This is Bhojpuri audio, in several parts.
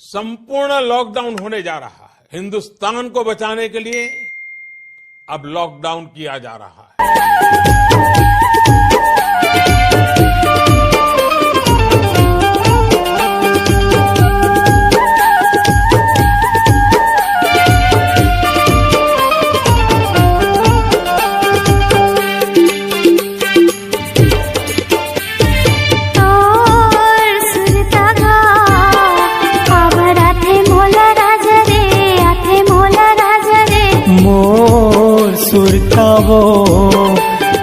संपूर्ण लॉकडाउन होने जा रहा है। हिंदुस्तान को बचाने के लिए अब लॉकडाउन किया जा रहा है। सुरतावो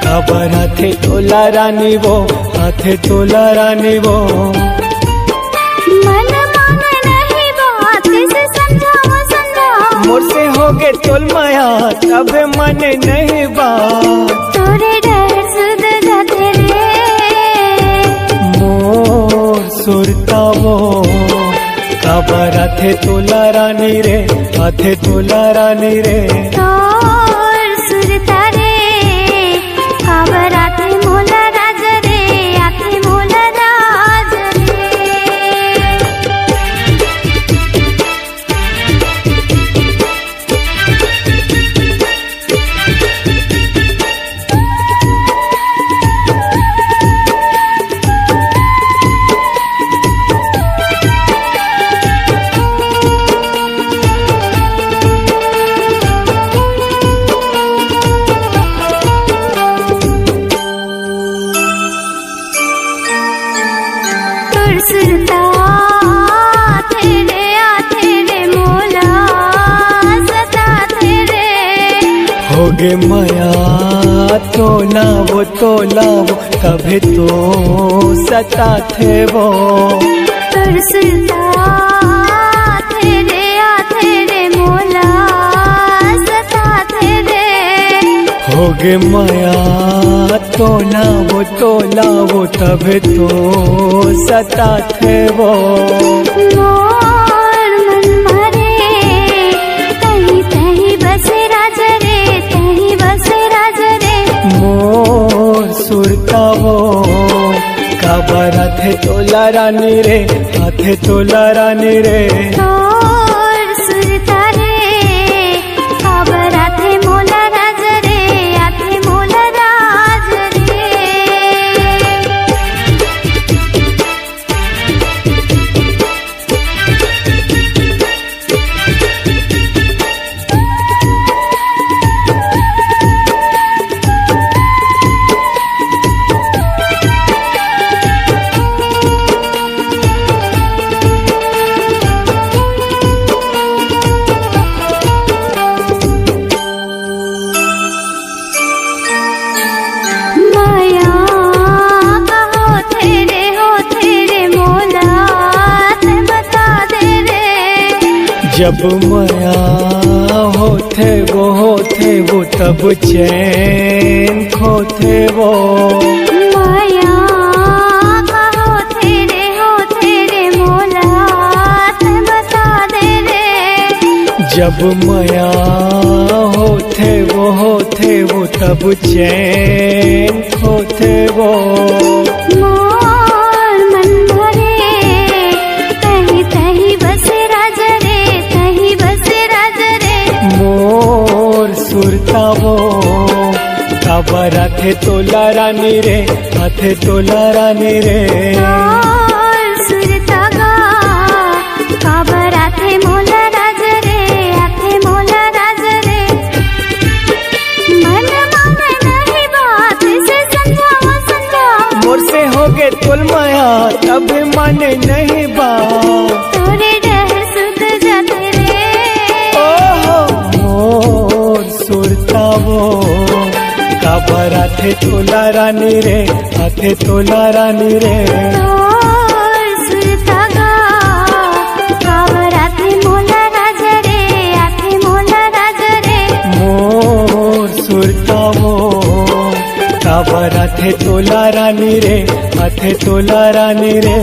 खबर हाथे तोला रानी वो हाथे तोला रानी वो मन माने नहीं बात से समझाओ मोर से होगे तोल माया तब मन नहीं बात तोरे डर सुध जाते रे मोर सुरतावो खबर हाथे तोला रानी रे हाथे तोला रानी रे होगे माया तोला वो कभी तो सता थे वो तरसता तेरे मोला सता तेरे होगे माया तोला वो कभी तो सता थे वो सुरतावो खबर हाथे तोला रानी रे हाथे तोला रानी रे सुरता रे खबर हाथे मोला राज रे हाथे मोला राज रे जब माया होते वो तब चैन खोते वो माया होते रे मोला बता दे रे जब माया होते वो तब चैन खोते वो सुरतावो खबर हाथे तोला रानी रे हाथे तोला रानी रे सुरता खबर हाथे मोला राज रे हाथे मोला राज रे मन माने नहीं बात से समझाओ मोर से होगे तोल माया तब माने नहीं बात तोरे डर सुध जाते रे सुरतावो खबर हाथे तोला रानी रे हाथे तोला रानी रे सुरता खबर हाथे मोला राज रे हाथे मोला राज रे मोर सुरतावो खबर हाथे तोला रानी रे हाथे तोला रानी रे